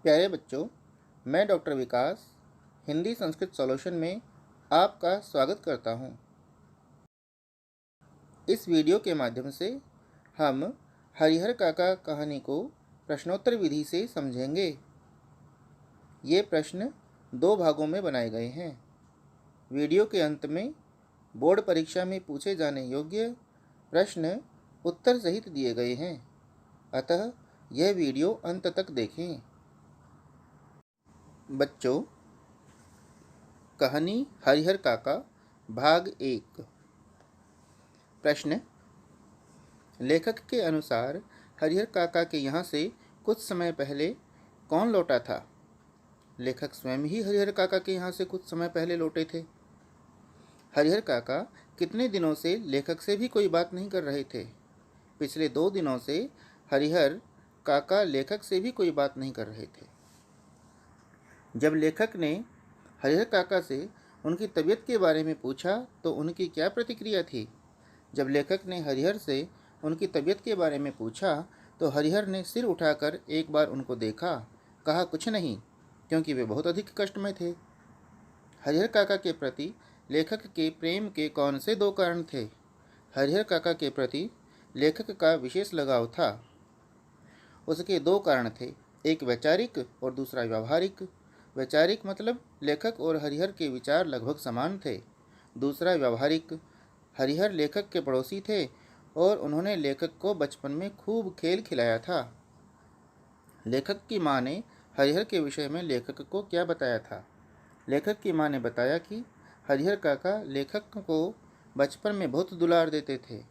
प्यारे बच्चों, मैं डॉक्टर विकास हिंदी संस्कृत सॉल्यूशन में आपका स्वागत करता हूं। इस वीडियो के माध्यम से हम हरिहर काका कहानी को प्रश्नोत्तर विधि से समझेंगे। ये प्रश्न 2 भागों में बनाए गए हैं। वीडियो के अंत में बोर्ड परीक्षा में पूछे जाने योग्य प्रश्न उत्तर सहित दिए गए हैं, अतः यह वीडियो अंत तक देखें। बच्चों, कहानी हरिहर काका भाग 1। प्रश्न, लेखक के अनुसार हरिहर काका के यहाँ से कुछ समय पहले कौन लौटा था? लेखक स्वयं ही हरिहर काका के यहाँ से कुछ समय पहले लौटे थे। हरिहर काका कितने दिनों से लेखक से भी कोई बात नहीं कर रहे थे? पिछले 2 दिनों से हरिहर काका लेखक से भी कोई बात नहीं कर रहे थे। जब लेखक ने हरिहर काका से उनकी तबीयत के बारे में पूछा तो उनकी क्या प्रतिक्रिया थी? जब लेखक ने हरिहर से उनकी तबीयत के बारे में पूछा तो हरिहर ने सिर उठाकर एक बार उनको देखा, कहा कुछ नहीं, क्योंकि वे बहुत अधिक कष्ट में थे। हरिहर काका के प्रति लेखक के प्रेम के कौन से 2 कारण थे? हरिहर काका के प्रति लेखक का विशेष लगाव था। उसके 2 कारण थे, एक वैचारिक और दूसरा व्यावहारिक। वैचारिक मतलब लेखक और हरिहर के विचार लगभग समान थे। दूसरा व्यावहारिक, हरिहर लेखक के पड़ोसी थे और उन्होंने लेखक को बचपन में खूब खेल खिलाया था। लेखक की माँ ने हरिहर के विषय में लेखक को क्या बताया था? लेखक की माँ ने बताया कि हरिहर काका लेखक को बचपन में बहुत दुलार देते थे।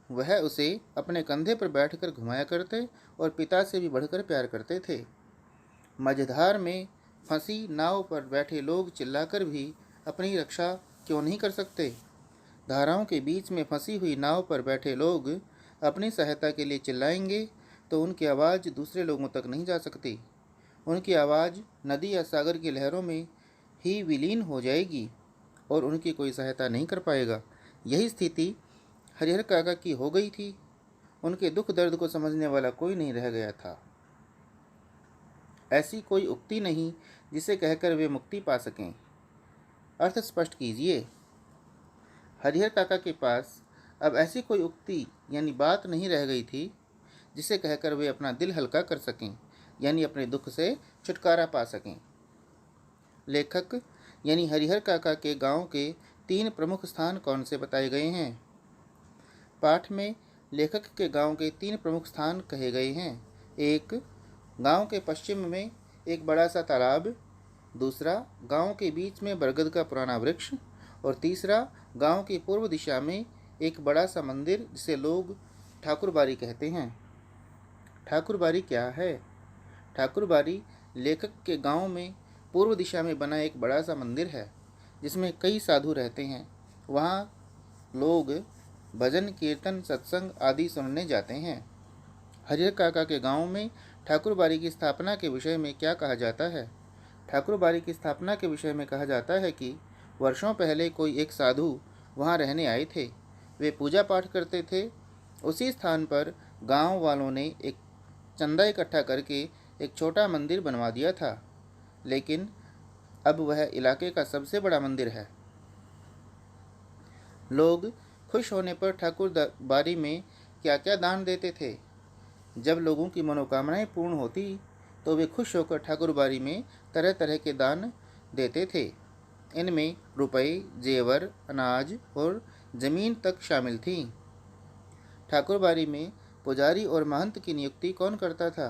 वह उसे अपने कंधे पर बैठकर घुमाया करते और पिता से भी बढ़कर प्यार करते थे। मझधार में फंसी नाव पर बैठे लोग चिल्लाकर भी अपनी रक्षा क्यों नहीं कर सकते? धाराओं के बीच में फंसी हुई नाव पर बैठे लोग अपनी सहायता के लिए चिल्लाएंगे तो उनकी आवाज़ दूसरे लोगों तक नहीं जा सकती। उनकी आवाज़ नदी या सागर की लहरों में ही विलीन हो जाएगी और उनकी कोई सहायता नहीं कर पाएगा। यही स्थिति हरिहर काका की हो गई थी। उनके दुख दर्द को समझने वाला कोई नहीं रह गया था। ऐसी कोई उक्ति नहीं जिसे कहकर वे मुक्ति पा सकें। अर्थ स्पष्ट कीजिए। हरिहर काका के पास अब ऐसी कोई उक्ति यानी बात नहीं रह गई थी जिसे कहकर वे अपना दिल हल्का कर सकें, यानी अपने दुख से छुटकारा पा सकें। लेखक यानी हरिहर काका के गांव के 3 प्रमुख स्थान कौन से बताए गए हैं? पाठ में लेखक के गांव के 3 प्रमुख स्थान कहे गए हैं। एक, गांव के पश्चिम में एक बड़ा सा तालाब, दूसरा गांव के बीच में बरगद का पुराना वृक्ष और तीसरा गांव की पूर्व दिशा में एक बड़ा सा मंदिर जिसे लोग ठाकुरबाड़ी कहते हैं। ठाकुरबाड़ी क्या है? ठाकुरबाड़ी लेखक के गांव में पूर्व दिशा में बना एक बड़ा सा मंदिर है जिसमें कई साधु रहते हैं। वहाँ लोग भजन कीर्तन सत्संग आदि सुनने जाते हैं। हरिहर काका के गांव में ठाकुरबाड़ी की स्थापना के विषय में क्या कहा जाता है? ठाकुरबाड़ी की स्थापना के विषय में कहा जाता है कि वर्षों पहले कोई एक साधु वहां रहने आए थे। वे पूजा पाठ करते थे। उसी स्थान पर गांव वालों ने एक चंदा इकट्ठा करके एक छोटा मंदिर बनवा दिया था, लेकिन अब वह इलाके का सबसे बड़ा मंदिर है। लोग खुश होने पर ठाकुरबाड़ी में क्या क्या दान देते थे? जब लोगों की मनोकामनाएं पूर्ण होती तो वे खुश होकर ठाकुरबाड़ी में तरह तरह के दान देते थे। इनमें रुपए, जेवर, अनाज और ज़मीन तक शामिल थी। ठाकुरबाड़ी में पुजारी और महंत की नियुक्ति कौन करता था?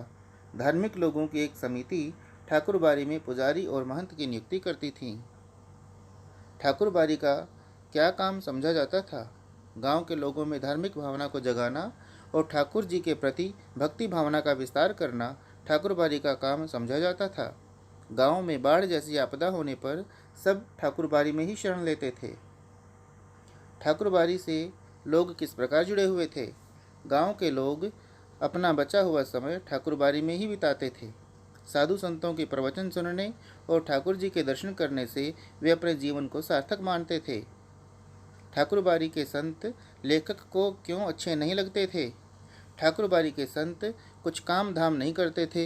धार्मिक लोगों की एक समिति ठाकुरबाड़ी में पुजारी और महंत की नियुक्ति करती थी। ठाकुरबाड़ी का क्या काम समझा जाता था? गांव के लोगों में धार्मिक भावना को जगाना और ठाकुर जी के प्रति भक्ति भावना का विस्तार करना ठाकुरबाड़ी का काम समझा जाता था। गांव में बाढ़ जैसी आपदा होने पर सब ठाकुरबाड़ी में ही शरण लेते थे। ठाकुरबाड़ी से लोग किस प्रकार जुड़े हुए थे? गांव के लोग अपना बचा हुआ समय ठाकुरबाड़ी में ही बिताते थे। साधु संतों के प्रवचन सुनने और ठाकुर जी के दर्शन करने से वे अपने जीवन को सार्थक मानते थे। ठाकुरबाड़ी के संत लेखक को क्यों अच्छे नहीं लगते थे? ठाकुरबाड़ी के संत कुछ काम धाम नहीं करते थे।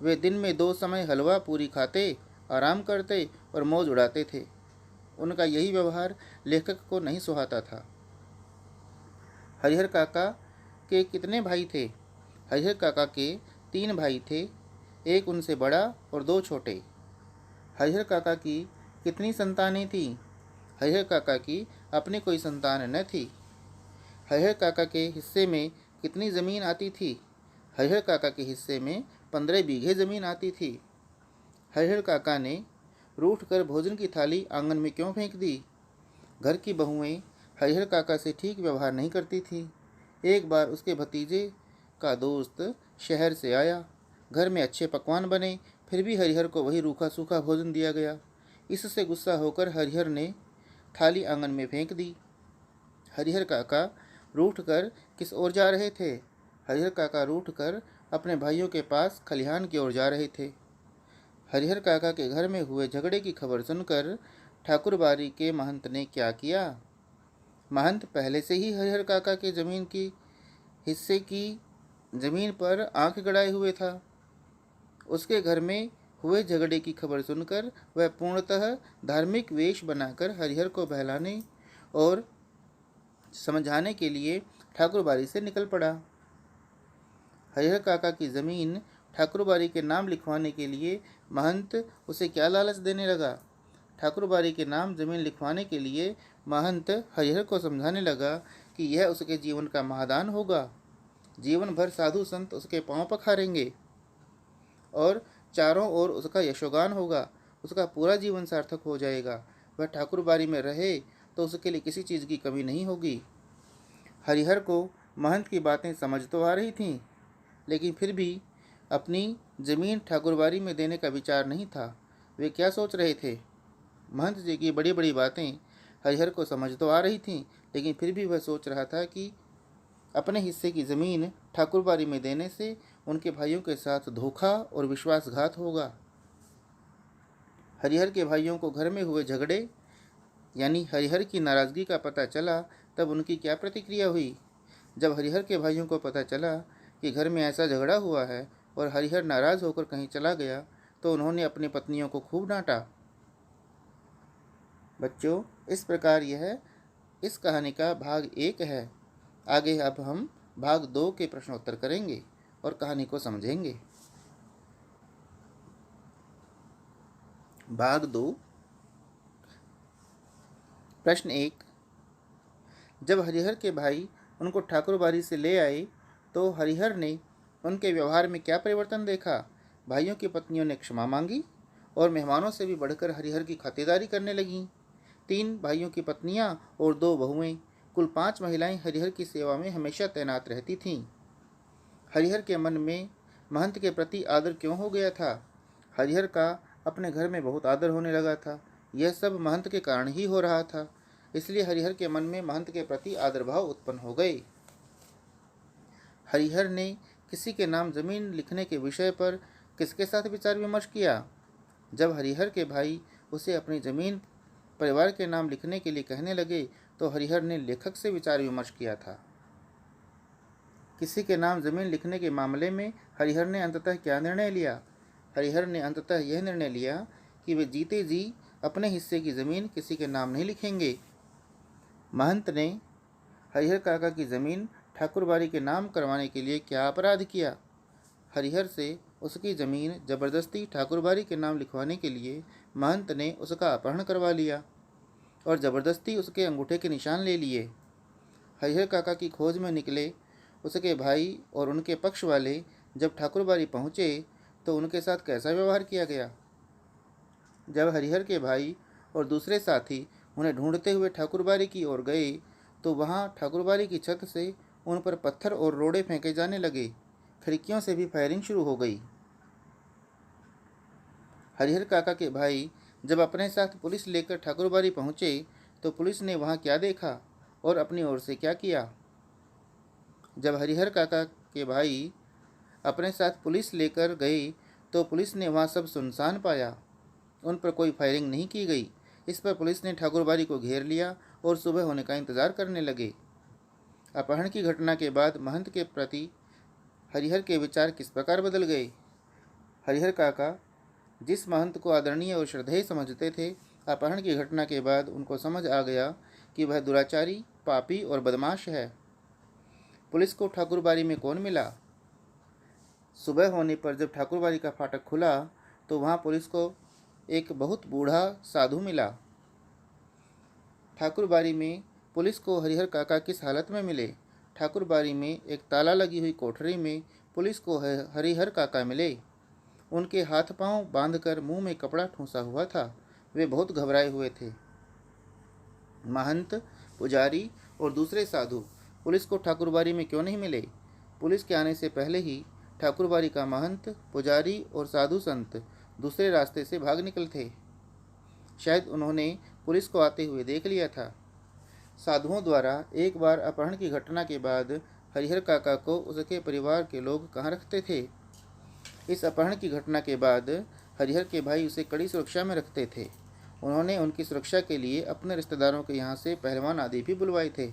वे दिन में 2 समय हलवा पूरी खाते, आराम करते और मौज उड़ाते थे। उनका यही व्यवहार लेखक को नहीं सुहाता था। हरिहर काका के कितने भाई थे? हरिहर काका के 3 भाई थे, एक उनसे बड़ा और 2 छोटे। हरिहर काका की कितनी संतानें थीं? हरिहर काका की अपनी कोई संतान न थी। हरिहर काका के हिस्से में कितनी ज़मीन आती थी? हरिहर काका के हिस्से में 15 बीघे ज़मीन आती थी। हरिहर काका ने रूठ कर भोजन की थाली आंगन में क्यों फेंक दी? घर की बहुएं हरिहर काका से ठीक व्यवहार नहीं करती थी। एक बार उसके भतीजे का दोस्त शहर से आया। घर में अच्छे पकवान बने, फिर भी हरिहर को वही रूखा सूखा भोजन दिया गया। इससे गुस्सा होकर हरिहर ने थाली आंगन में फेंक दी। हरिहर काका रूठ कर किस ओर जा रहे थे? हरिहर काका रूठ कर अपने भाइयों के पास खलिहान की ओर जा रहे थे। हरिहर काका के घर में हुए झगड़े की खबर सुनकर ठाकुरबाड़ी के महंत ने क्या किया? महंत पहले से ही हरिहर काका के जमीन की हिस्से की जमीन पर आंख गड़ाए हुए था। उसके घर में हुए झगड़े की खबर सुनकर वह पूर्णतः धार्मिक वेश बनाकर हरिहर को बहलाने और समझाने के लिए ठाकुरबाड़ी से निकल पड़ा। हरिहर काका की ज़मीन ठाकुरबाड़ी के नाम लिखवाने के लिए महंत उसे क्या लालच देने लगा? ठाकुरबाड़ी के नाम ज़मीन लिखवाने के लिए महंत हरिहर को समझाने लगा कि यह उसके जीवन का महादान होगा। जीवन भर साधु संत उसके पांव पखारेंगे और चारों ओर उसका यशोगान होगा। उसका पूरा जीवन सार्थक हो जाएगा। वह ठाकुरबाड़ी में रहे तो उसके लिए किसी चीज़ की कमी नहीं होगी। हरिहर को महंत की बातें समझ तो आ रही थीं, लेकिन फिर भी अपनी ज़मीन ठाकुरबाड़ी में देने का विचार नहीं था। वे क्या सोच रहे थे? महंत जी की बड़ी बड़ी बातें हरिहर को समझ तो आ रही थीं, लेकिन फिर भी वह सोच रहा था कि अपने हिस्से की ज़मीन ठाकुरबाड़ी में देने से उनके भाइयों के साथ धोखा और विश्वासघात होगा। हरिहर के भाइयों को घर में हुए झगड़े यानी हरिहर की नाराज़गी का पता चला, तब उनकी क्या प्रतिक्रिया हुई? जब हरिहर के भाइयों को पता चला कि घर में ऐसा झगड़ा हुआ है और हरिहर नाराज़ होकर कहीं चला गया, तो उन्होंने अपनी पत्नियों को खूब डांटा। बच्चों, इस प्रकार यह इस कहानी का भाग 1 है। आगे अब हम भाग 2 के प्रश्नोत्तर करेंगे और कहानी को समझेंगे। भाग 2। प्रश्न 1। जब हरिहर के भाई उनको ठाकुरबाड़ी से ले आए तो हरिहर ने उनके व्यवहार में क्या परिवर्तन देखा? भाइयों की पत्नियों ने क्षमा मांगी और मेहमानों से भी बढ़कर हरिहर की खातिरदारी करने लगीं। 3 भाइयों की पत्नियां और 2 बहुएं, कुल 5 महिलाएं हरिहर की सेवा में हमेशा तैनात रहती थीं। हरिहर के मन में महंत के प्रति आदर क्यों हो गया था? हरिहर का अपने घर में बहुत आदर होने लगा था। यह सब महंत के कारण ही हो रहा था। इसलिए हरिहर के मन में महंत के प्रति आदर भाव उत्पन्न हो गए। हरिहर ने किसी के नाम जमीन लिखने के विषय पर किसके साथ विचार विमर्श किया? जब हरिहर के भाई उसे अपनी जमीन परिवार के नाम लिखने के लिए कहने लगे तो हरिहर ने लेखक से विचार विमर्श किया था। किसी के नाम जमीन लिखने के मामले में हरिहर ने अंततः क्या निर्णय लिया? हरिहर ने अंततः यह निर्णय लिया कि वे जीते जी अपने हिस्से की ज़मीन किसी के नाम नहीं लिखेंगे। महंत ने हरिहर काका की ज़मीन ठाकुरबाड़ी के नाम करवाने के लिए क्या अपराध किया? हरिहर से उसकी ज़मीन जबरदस्ती ठाकुरबाड़ी के नाम लिखवाने के लिए महंत ने उसका अपहरण करवा लिया और ज़बरदस्ती उसके अंगूठे के निशान ले लिए। हरिहर काका की खोज में निकले उसके भाई और उनके पक्ष वाले जब ठाकुरबाड़ी पहुँचे तो उनके साथ कैसा व्यवहार किया गया? जब हरिहर के भाई और दूसरे साथी उन्हें ढूंढते हुए ठाकुरबाड़ी की ओर गए तो वहां ठाकुरबाड़ी की छत से उन पर पत्थर और रोड़े फेंके जाने लगे। खिड़कियों से भी फायरिंग शुरू हो गई। हरिहर काका के भाई जब अपने साथ पुलिस लेकर ठाकुरबाड़ी पहुंचे तो पुलिस ने वहां क्या देखा और अपनी ओर से क्या किया? जब हरिहर काका के भाई अपने साथ पुलिस लेकर गए तो पुलिस ने वहां सब सुनसान पाया। उन पर कोई फायरिंग नहीं की गई। इस पर पुलिस ने ठाकुरबाड़ी को घेर लिया और सुबह होने का इंतज़ार करने लगे। अपहरण की घटना के बाद महंत के प्रति हरिहर के विचार किस प्रकार बदल गए? हरिहर काका जिस महंत को आदरणीय और श्रद्धेय समझते थे, अपहरण की घटना के बाद उनको समझ आ गया कि वह दुराचारी, पापी और बदमाश है। पुलिस को ठाकुरबाड़ी में कौन मिला? सुबह होने पर जब ठाकुरबाड़ी का फाटक खुला तो वहां पुलिस को एक बहुत बूढ़ा साधु मिला। ठाकुरबाड़ी में पुलिस को हरिहर काका किस हालत में मिले? ठाकुरबाड़ी में एक ताला लगी हुई कोठरी में पुलिस को हरिहर काका मिले। उनके हाथ पांव बांधकर मुंह में कपड़ा ठूंसा हुआ था। वे बहुत घबराए हुए थे। महंत, पुजारी और दूसरे साधु पुलिस को ठाकुरबाड़ी में क्यों नहीं मिले? पुलिस के आने से पहले ही ठाकुरबाड़ी का महंत, पुजारी और साधु संत दूसरे रास्ते से भाग निकले थे। शायद उन्होंने पुलिस को आते हुए देख लिया था। साधुओं द्वारा एक बार अपहरण की घटना के बाद हरिहर काका को उसके परिवार के लोग कहाँ रखते थे? इस अपहरण की घटना के बाद हरिहर के भाई उसे कड़ी सुरक्षा में रखते थे। उन्होंने उनकी सुरक्षा के लिए अपने रिश्तेदारों के यहाँ से पहलवान आदि भी बुलवाए थे।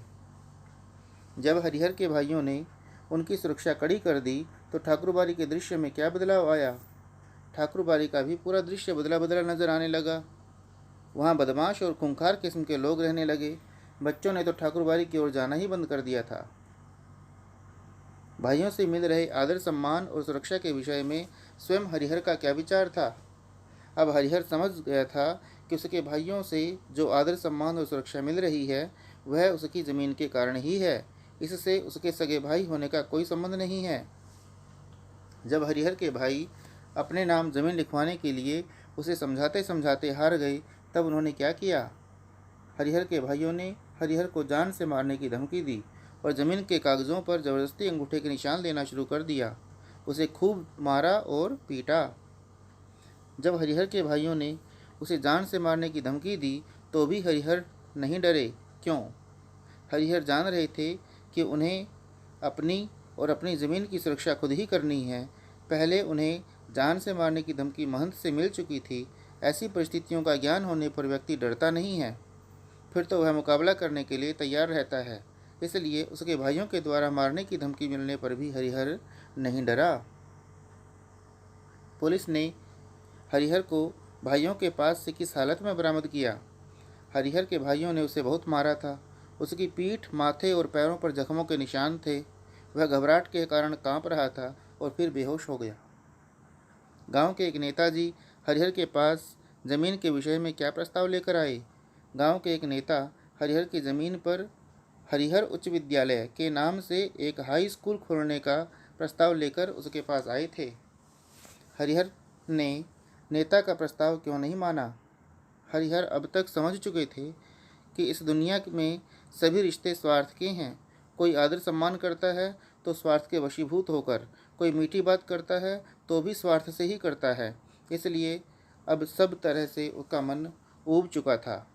जब हरिहर के भाइयों ने उनकी सुरक्षा कड़ी कर दी तो ठाकुरबाड़ी के दृश्य में क्या बदलाव आया? ठाकुरबाड़ी का भी पूरा दृश्य बदला बदला नजर आने लगा। वहाँ बदमाश और खूंखार किस्म के लोग रहने लगे। बच्चों ने तो ठाकुरबाड़ी की ओर जाना ही बंद कर दिया था। भाइयों से मिल रहे आदर, सम्मान और सुरक्षा के विषय में स्वयं हरिहर का क्या विचार था? अब हरिहर समझ गया था कि उसके भाइयों से जो आदर, सम्मान और सुरक्षा मिल रही है वह उसकी ज़मीन के कारण ही है। इससे उसके सगे भाई होने का कोई संबंध नहीं है। जब हरिहर के भाई अपने नाम जमीन लिखवाने के लिए उसे समझाते समझाते हार गए तब उन्होंने क्या किया? हरिहर के भाइयों ने हरिहर को जान से मारने की धमकी दी और ज़मीन के कागज़ों पर ज़बरदस्ती अंगूठे के निशान देना शुरू कर दिया। उसे खूब मारा और पीटा। जब हरिहर के भाइयों ने उसे जान से मारने की धमकी दी तो भी हरिहर नहीं डरे। क्यों? हरिहर जान रहे थे कि उन्हें अपनी और अपनी ज़मीन की सुरक्षा खुद ही करनी है। पहले उन्हें जान से मारने की धमकी महंत से मिल चुकी थी। ऐसी परिस्थितियों का ज्ञान होने पर व्यक्ति डरता नहीं है, फिर तो वह मुकाबला करने के लिए तैयार रहता है। इसलिए उसके भाइयों के द्वारा मारने की धमकी मिलने पर भी हरिहर नहीं डरा। पुलिस ने हरिहर को भाइयों के पास से किस हालत में बरामद किया? हरिहर के भाइयों ने उसे बहुत मारा था। उसकी पीठ, माथे और पैरों पर जख्मों के निशान थे। वह घबराहट के कारण कांप रहा था और फिर बेहोश हो गया। गांव के एक नेताजी हरिहर के पास जमीन के विषय में क्या प्रस्ताव लेकर आए? गांव के एक नेता हरिहर की ज़मीन पर हरिहर उच्च विद्यालय के नाम से एक हाई स्कूल खोलने का प्रस्ताव लेकर उसके पास आए थे। हरिहर ने नेता का प्रस्ताव क्यों नहीं माना? हरिहर अब तक समझ चुके थे कि इस दुनिया में सभी रिश्ते स्वार्थ के हैं। कोई आदर सम्मान करता है तो स्वार्थ के वशीभूत होकर, कोई मीठी बात करता है तो भी स्वार्थ से ही करता है। इसलिए अब सब तरह से उसका मन ऊब चुका था।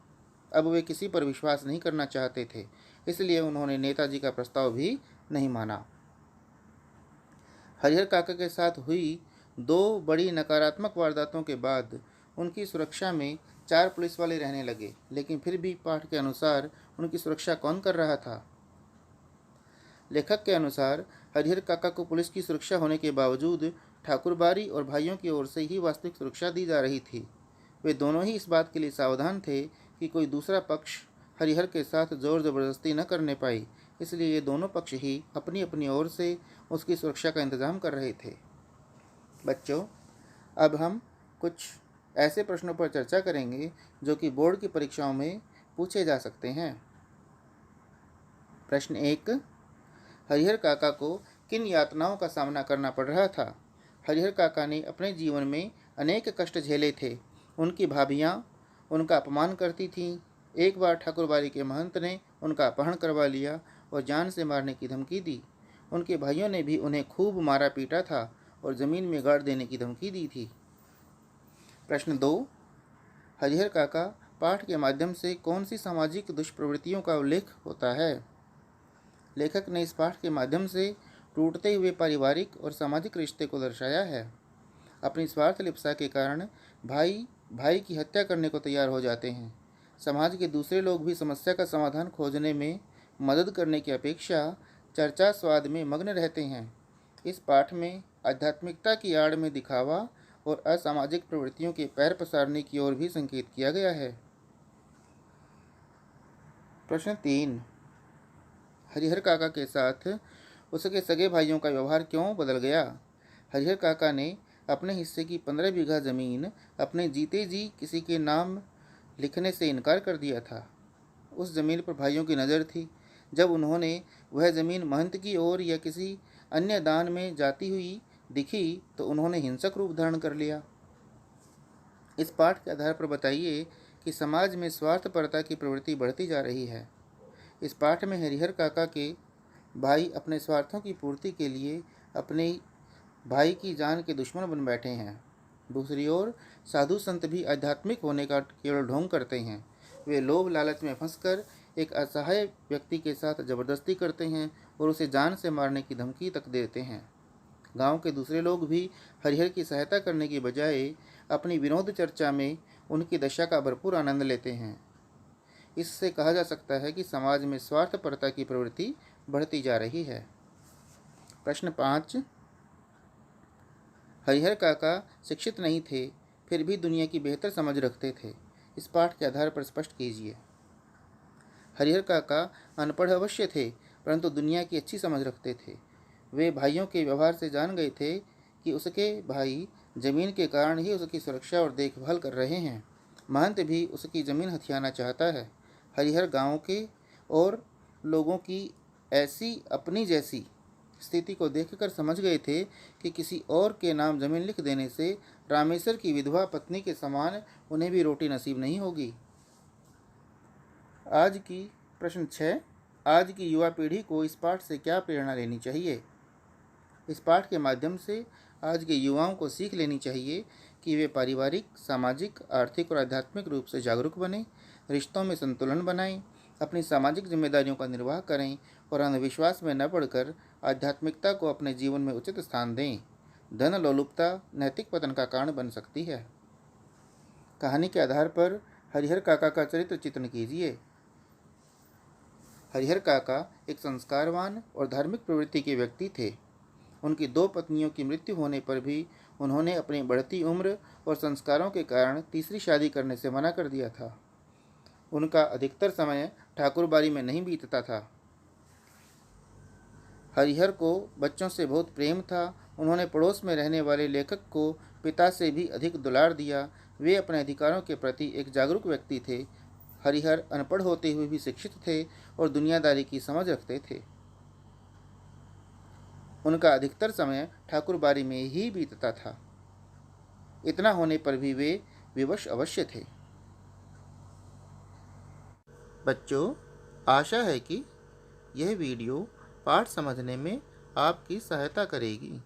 अब वे किसी पर विश्वास नहीं करना चाहते थे। इसलिए उन्होंने नेताजी का प्रस्ताव भी नहीं माना। हरिहर काका के साथ हुई 2 बड़ी नकारात्मक वारदातों के बाद उनकी सुरक्षा में 4 पुलिस वाले रहने लगे। लेकिन फिर भी पाठ के अनुसार उनकी सुरक्षा कौन कर रहा था? लेखक के अनुसार हरिहर काका को पुलिस की सुरक्षा होने के बावजूद ठाकुरबाड़ी और भाइयों की ओर से ही वास्तविक सुरक्षा दी जा रही थी। वे दोनों ही इस बात के लिए सावधान थे कि कोई दूसरा पक्ष हरिहर के साथ जोर ज़बरदस्ती न करने पाए। इसलिए ये दोनों पक्ष ही अपनी अपनी ओर से उसकी सुरक्षा का इंतज़ाम कर रहे थे। बच्चों, अब हम कुछ ऐसे प्रश्नों पर चर्चा करेंगे जो कि बोर्ड की परीक्षाओं में पूछे जा सकते हैं। प्रश्न 1, हरिहर काका को किन यातनाओं का सामना करना पड़ रहा था? हरिहर काका ने अपने जीवन में अनेक कष्ट झेले थे। उनकी भाभियाँ उनका अपमान करती थीं। एक बार ठाकुरबाड़ी के महंत ने उनका अपहरण करवा लिया और जान से मारने की धमकी दी। उनके भाइयों ने भी उन्हें खूब मारा पीटा था और ज़मीन में गाड़ देने की धमकी दी थी। प्रश्न 2, हरिहर काका पाठ के माध्यम से कौन सी सामाजिक दुष्प्रवृत्तियों का उल्लेख होता है? लेखक ने इस पाठ के माध्यम से टूटते हुए पारिवारिक और सामाजिक रिश्ते को दर्शाया है। अपनी स्वार्थ लिप्सा के कारण भाई भाई की हत्या करने को तैयार हो जाते हैं। समाज के दूसरे लोग भी समस्या का समाधान खोजने में मदद करने की अपेक्षा चर्चा स्वाद में मग्न रहते हैं। इस पाठ में आध्यात्मिकता की आड़ में दिखावा और असामाजिक प्रवृत्तियों के पैर पसारने की ओर भी संकेत किया गया है। प्रश्न 3, हरिहर काका के साथ उसके सगे भाइयों का व्यवहार क्यों बदल गया? हरिहर काका ने अपने हिस्से की 15 बीघा जमीन अपने जीते जी किसी के नाम लिखने से इनकार कर दिया था। उस जमीन पर भाइयों की नज़र थी। जब उन्होंने वह जमीन महंत की ओर या किसी अन्य दान में जाती हुई दिखी तो उन्होंने हिंसक रूप धारण कर लिया। इस पाठ के आधार पर बताइए कि समाज में स्वार्थपरता की प्रवृत्ति बढ़ती जा रही है। इस पाठ में हरिहर काका के भाई अपने स्वार्थों की पूर्ति के लिए अपने भाई की जान के दुश्मन बन बैठे हैं। दूसरी ओर साधु संत भी आध्यात्मिक होने का केवल ढोंग करते हैं। वे लोभ लालच में फंसकर एक असहाय व्यक्ति के साथ जबरदस्ती करते हैं और उसे जान से मारने की धमकी तक देते हैं। गांव के दूसरे लोग भी हरिहर की सहायता करने की बजाय अपनी विनोद चर्चा में उनकी दशा का भरपूर आनंद लेते हैं। इससे कहा जा सकता है कि समाज में स्वार्थपरता की प्रवृत्ति बढ़ती जा रही है। प्रश्न 5, हरिहर काका शिक्षित नहीं थे, फिर भी दुनिया की बेहतर समझ रखते थे। इस पाठ के आधार पर स्पष्ट कीजिए। हरिहर काका अनपढ़ अवश्य थे, परंतु दुनिया की अच्छी समझ रखते थे। वे भाइयों के व्यवहार से जान गए थे कि उसके भाई जमीन के कारण ही उसकी सुरक्षा और देखभाल कर रहे हैं। महंत भी उसकी ज़मीन हथियाना चाहता है। हरिहर गांव के और लोगों की ऐसी अपनी जैसी स्थिति को देखकर समझ गए थे कि किसी और के नाम जमीन लिख देने से रामेश्वर की विधवा पत्नी के समान उन्हें भी रोटी नसीब नहीं होगी। प्रश्न 6, आज की युवा पीढ़ी को इस पाठ से क्या प्रेरणा लेनी चाहिए? इस पाठ के माध्यम से आज के युवाओं को सीख लेनी चाहिए कि वे पारिवारिक, सामाजिक, आर्थिक और आध्यात्मिक रूप से जागरूक बनें, रिश्तों में संतुलन बनाएं, अपनी सामाजिक जिम्मेदारियों का निर्वाह करें और अंधविश्वास में न पड़कर आध्यात्मिकता को अपने जीवन में उचित स्थान दें। धन लोलुपता नैतिक पतन का कारण बन सकती है। कहानी के आधार पर हरिहर काका का चरित्र चित्रण कीजिए। हरिहर काका एक संस्कारवान और धार्मिक प्रवृत्ति के व्यक्ति थे। उनकी 2 पत्नियों की मृत्यु होने पर भी उन्होंने अपनी बढ़ती उम्र और संस्कारों के कारण तीसरी शादी करने से मना कर दिया था। उनका अधिकतर समय ठाकुरबाड़ी में नहीं बीतता था। हरिहर को बच्चों से बहुत प्रेम था। उन्होंने पड़ोस में रहने वाले लेखक को पिता से भी अधिक दुलार दिया। वे अपने अधिकारों के प्रति एक जागरूक व्यक्ति थे। हरिहर अनपढ़ होते हुए भी शिक्षित थे और दुनियादारी की समझ रखते थे। उनका अधिकतर समय ठाकुरबाड़ी में ही बीतता था। इतना होने पर भी वे विवश अवश्य थे। बच्चों, आशा है कि यह वीडियो पाठ समझने में आपकी सहायता करेगी।